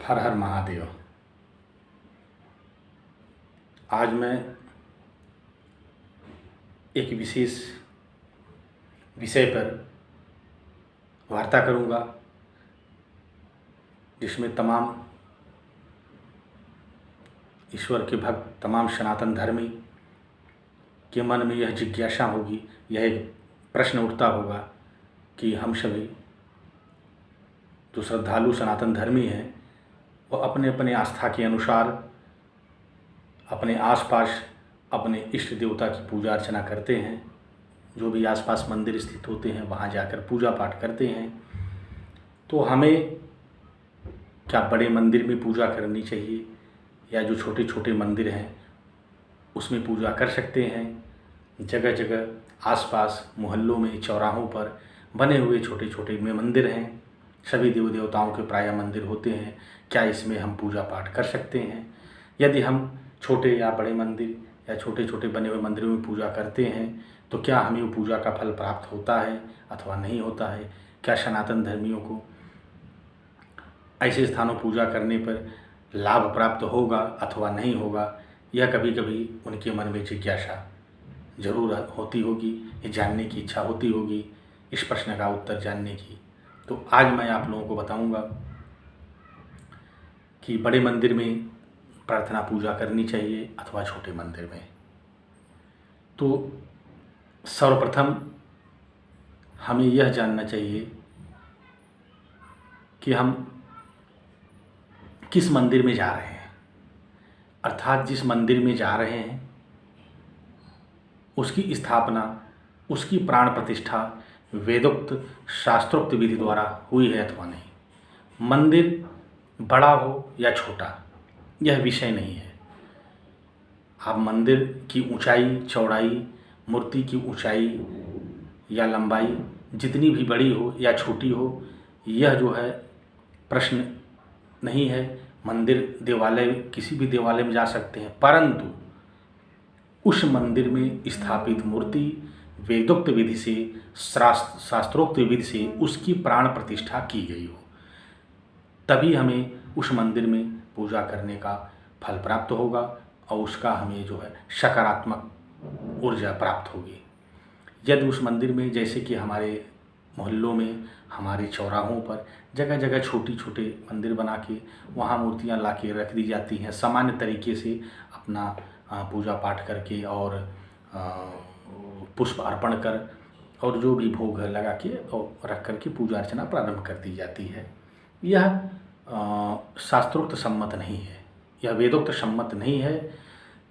हर हर महादेव। आज मैं एक विशेष विषय पर वार्ता करूंगा, जिसमें तमाम ईश्वर के भक्त, तमाम सनातन धर्मी के मन में यह जिज्ञासा होगी, यह एक प्रश्न उठता होगा कि हम सभी जो श्रद्धालु सनातन धर्मी हैं, वो अपने अपने आस्था के अनुसार अपने आसपास अपने इष्ट देवता की पूजा अर्चना करते हैं। जो भी आसपास मंदिर स्थित होते हैं वहाँ जाकर पूजा पाठ करते हैं। तो हमें क्या बड़े मंदिर में पूजा करनी चाहिए या जो छोटे छोटे मंदिर हैं उसमें पूजा कर सकते हैं? जगह जगह आसपास मोहल्लों में, चौराहों पर बने हुए छोटे छोटे में मंदिर हैं, सभी देव देवताओं के प्रायः मंदिर होते हैं। क्या इसमें हम पूजा पाठ कर सकते हैं? यदि हम छोटे या बड़े मंदिर या छोटे छोटे बने हुए मंदिरों में पूजा करते हैं तो क्या हमें वो पूजा का फल प्राप्त होता है अथवा नहीं होता है? क्या सनातन धर्मियों को ऐसे स्थानों पूजा करने पर लाभ प्राप्त होगा अथवा नहीं होगा? यह कभी कभी उनके मन में जिज्ञासा जरूर होती होगी, ये जानने की इच्छा होती होगी, इस प्रश्न का उत्तर जानने की। तो आज मैं आप लोगों को बताऊंगा कि बड़े मंदिर में प्रार्थना पूजा करनी चाहिए अथवा छोटे मंदिर में। तो सर्वप्रथम हमें यह जानना चाहिए कि हम किस मंदिर में जा रहे हैं, अर्थात जिस मंदिर में जा रहे हैं उसकी स्थापना, उसकी प्राण प्रतिष्ठा वेदोक्त शास्त्रोक्त विधि द्वारा हुई है अथवा नहीं। मंदिर बड़ा हो या छोटा यह विषय नहीं है। आप मंदिर की ऊंचाई, चौड़ाई, मूर्ति की ऊंचाई या लंबाई जितनी भी बड़ी हो या छोटी हो, यह जो है प्रश्न नहीं है। मंदिर, देवालय, किसी भी देवालय में जा सकते हैं, परंतु उस मंदिर में स्थापित मूर्ति वेदोक्त विधि से, शास्त्रोक्त विधि से उसकी प्राण प्रतिष्ठा की गई हो, तभी हमें उस मंदिर में पूजा करने का फल प्राप्त होगा और उसका हमें जो है सकारात्मक ऊर्जा प्राप्त होगी। यदि उस मंदिर में, जैसे कि हमारे मोहल्लों में, हमारे चौराहों पर जगह जगह छोटी छोटे मंदिर बना के वहाँ मूर्तियाँ ला के रख दी जाती हैं, सामान्य तरीके से अपना पूजा पाठ करके और पुष्प अर्पण कर और जो भी भोग लगा के और रख करके पूजा अर्चना प्रारंभ कर दी जाती है, यह शास्त्रोक्त सम्मत नहीं है, यह वेदोक्त सम्मत नहीं है।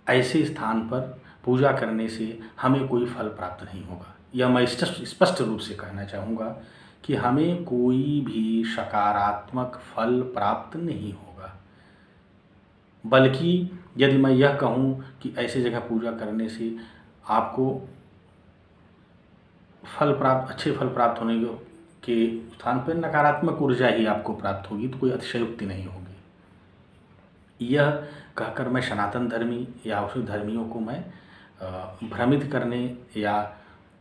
ऐसे स्थान पर पूजा करने से हमें कोई फल प्राप्त नहीं होगा। यह मैं स्पष्ट रूप से कहना चाहूँगा कि हमें कोई भी सकारात्मक फल प्राप्त नहीं होगा। बल्कि यदि मैं यह कहूँ कि ऐसे जगह पूजा करने से आपको अच्छे फल प्राप्त होने के स्थान पर नकारात्मक ऊर्जा ही आपको प्राप्त होगी, तो कोई अतिशयोक्ति नहीं होगी। यह कहकर मैं सनातन धर्मी या उस धर्मियों को मैं भ्रमित करने या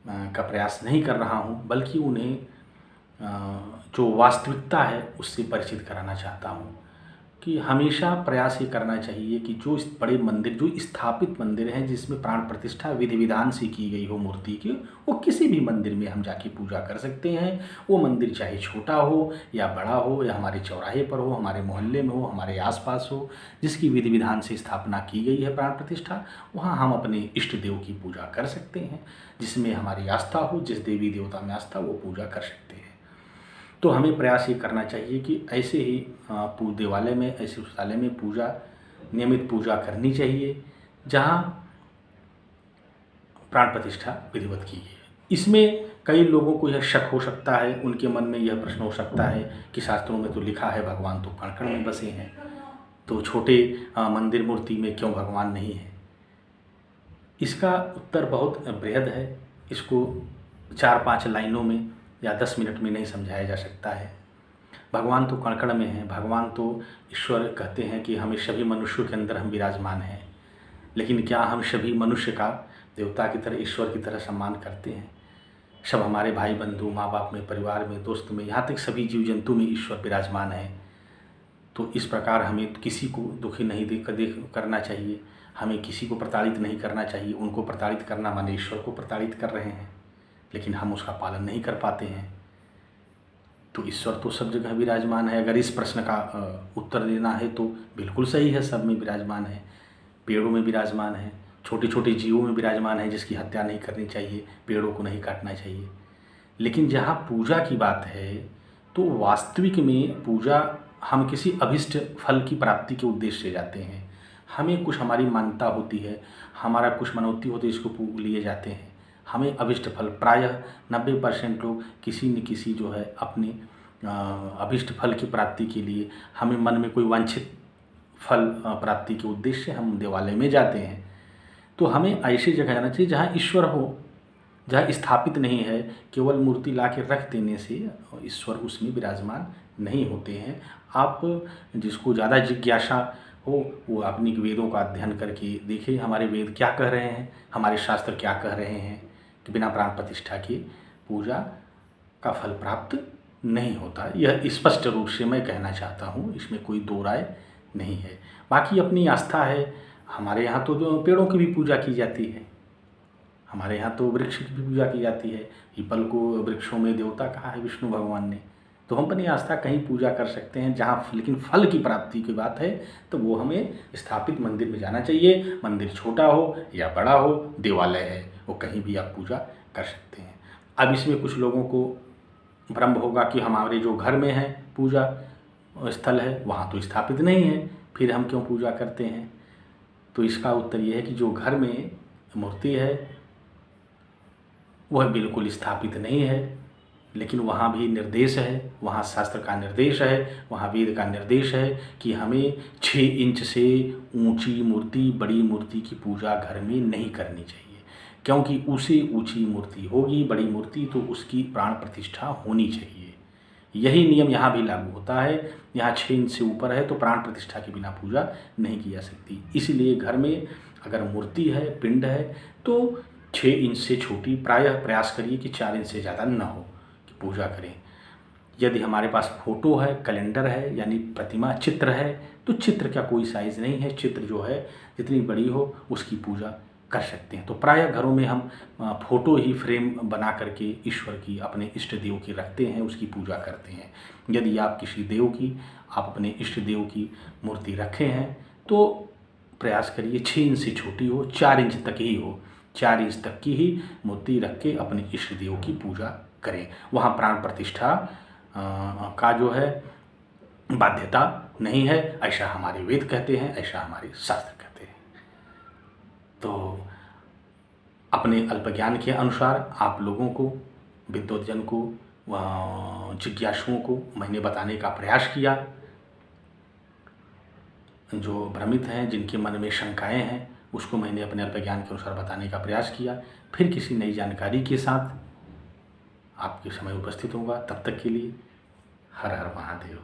का प्रयास नहीं कर रहा हूँ, बल्कि उन्हें जो वास्तविकता है उससे परिचित कराना चाहता हूँ कि हमेशा प्रयास ये करना चाहिए कि जो इस बड़े मंदिर, जो स्थापित मंदिर हैं जिसमें प्राण प्रतिष्ठा विधि विधान से की गई हो मूर्ति की, वो किसी भी मंदिर में हम जाके पूजा कर सकते हैं। वो मंदिर चाहे छोटा हो या बड़ा हो, या हमारे चौराहे पर हो, हमारे मोहल्ले में हो, हमारे आसपास हो, जिसकी विधि विधान से स्थापना की गई है प्राण प्रतिष्ठा, वहाँ हम अपने इष्ट देव की पूजा कर सकते हैं। जिसमें हमारी आस्था हो, जिस देवी देवता में आस्था, वो पूजा कर सकते हैं। तो हमें प्रयास ये करना चाहिए कि ऐसे ही देवालय में, ऐसे पुस्तकालय में नियमित पूजा करनी चाहिए जहाँ प्राण प्रतिष्ठा विधिवत की गई है। इसमें कई लोगों को यह शक हो सकता है, उनके मन में यह प्रश्न हो सकता है कि शास्त्रों में तो लिखा है भगवान तो कण कण में बसे हैं, तो छोटे मंदिर मूर्ति में क्यों भगवान नहीं है? इसका उत्तर बहुत बृहद है। इसको 4-5 लाइनों में या 10 मिनट में नहीं समझाया जा सकता है। भगवान तो कण कण में हैं। भगवान तो ईश्वर कहते हैं कि हमें सभी मनुष्यों के अंदर हम विराजमान हैं, लेकिन क्या हम सभी मनुष्य का देवता की तरह, ईश्वर की तरह सम्मान करते हैं? सब हमारे भाई बंधु, माँ बाप में, परिवार में, दोस्त में, यहाँ तक सभी जीव जंतु में ईश्वर विराजमान है। तो इस प्रकार हमें किसी को दुखी नहीं करना चाहिए, हमें किसी को प्रताड़ित नहीं करना चाहिए। उनको प्रताड़ित करना माने ईश्वर को प्रताड़ित कर रहे हैं, लेकिन हम उसका पालन नहीं कर पाते हैं। तो ईश्वर तो सब जगह विराजमान है। अगर इस प्रश्न का उत्तर देना है तो बिल्कुल सही है, सब में विराजमान है। पेड़ों में विराजमान है, छोटे छोटे जीवों में विराजमान है, जिसकी हत्या नहीं करनी चाहिए, पेड़ों को नहीं काटना चाहिए। लेकिन जहाँ पूजा की बात है तो वास्तविक में पूजा हम किसी अभिष्ट फल की प्राप्ति के उद्देश्य से जाते हैं। हमें कुछ हमारी मान्यता होती है, हमारा कुछ मनोती होती है, इसको लिए जाते हैं। हमें अभिष्ट फल, प्रायः 90% लोग किसी न किसी जो है अपने अभिष्ट फल की प्राप्ति के लिए, हमें मन में कोई वांछित फल प्राप्ति के उद्देश्य से हम देवालय में जाते हैं। तो हमें ऐसी जगह जाना चाहिए जहाँ ईश्वर हो, जहाँ स्थापित नहीं है। केवल मूर्ति ला के रख देने से ईश्वर उसमें विराजमान नहीं होते हैं। आप जिसको ज़्यादा जिज्ञासा हो वो अपनी वेदों का अध्ययन करके देखें, हमारे वेद क्या कह रहे हैं, हमारे शास्त्र क्या कह रहे हैं कि बिना प्राण प्रतिष्ठा के पूजा का फल प्राप्त नहीं होता। यह स्पष्ट रूप से मैं कहना चाहता हूँ, इसमें कोई दो राय नहीं है। बाकी अपनी आस्था है। हमारे यहाँ तो पेड़ों की भी पूजा की जाती है, हमारे यहाँ तो वृक्ष की भी पूजा की जाती है। पीपल को वृक्षों में देवता कहा है विष्णु भगवान ने। तो हम अपनी आस्था कहीं पूजा कर सकते हैं जहाँ, लेकिन फल की प्राप्ति की बात है तो वो हमें स्थापित मंदिर में जाना चाहिए। मंदिर छोटा हो या बड़ा हो, देवालय है, वो कहीं भी आप पूजा कर सकते हैं। अब इसमें कुछ लोगों को भ्रम होगा कि हमारे जो घर में है पूजा स्थल है वहाँ तो स्थापित नहीं है, फिर हम क्यों पूजा करते हैं। तो इसका उत्तर ये है कि जो घर में मूर्ति है वह बिल्कुल स्थापित नहीं है, लेकिन वहाँ भी निर्देश है, वहाँ शास्त्र का निर्देश है, वहाँ वेद का निर्देश है कि हमें 6 इंच से ऊंची मूर्ति, बड़ी मूर्ति की पूजा घर में नहीं करनी चाहिए, क्योंकि उससे ऊंची मूर्ति होगी, बड़ी मूर्ति, तो उसकी प्राण प्रतिष्ठा होनी चाहिए। यही नियम यहाँ भी लागू होता है। यहाँ 6 इंच से ऊपर है तो प्राण प्रतिष्ठा के बिना पूजा नहीं की जा सकती। इसलिए घर में अगर मूर्ति है, पिंड है, तो 6 इंच से छोटी, प्रायः प्रयास करिए कि 4 इंच से ज़्यादा न हो कि पूजा करें। यदि हमारे पास फोटो है, कैलेंडर है, यानी प्रतिमा, चित्र है, तो चित्र का कोई साइज़ नहीं है। चित्र जो है जितनी बड़ी हो उसकी पूजा कर सकते हैं। तो प्रायः घरों में हम फ़ोटो ही फ्रेम बना करके ईश्वर की, अपने इष्ट देव की रखते हैं, उसकी पूजा करते हैं। यदि आप किसी देव की, आप अपने इष्ट देव की मूर्ति रखे हैं तो प्रयास करिए 6 इंच से छोटी हो, 4 इंच तक ही हो, 4 इंच तक की ही मूर्ति रख के अपने इष्ट देव की पूजा करें। वहाँ प्राण प्रतिष्ठा का जो है बाध्यता नहीं है, ऐसा हमारे वेद कहते हैं, ऐसा हमारे शास्त्र कहते हैं। तो अपने अल्प ज्ञान के अनुसार आप लोगों को, विद्वतजन को, जिज्ञासुओं को मैंने बताने का प्रयास किया। जो भ्रमित हैं, जिनके मन में शंकाएं हैं, उसको मैंने अपने अल्प ज्ञान के अनुसार बताने का प्रयास किया। फिर किसी नई जानकारी के साथ आपके समय उपस्थित होगा। तब तक के लिए हर हर महादेव।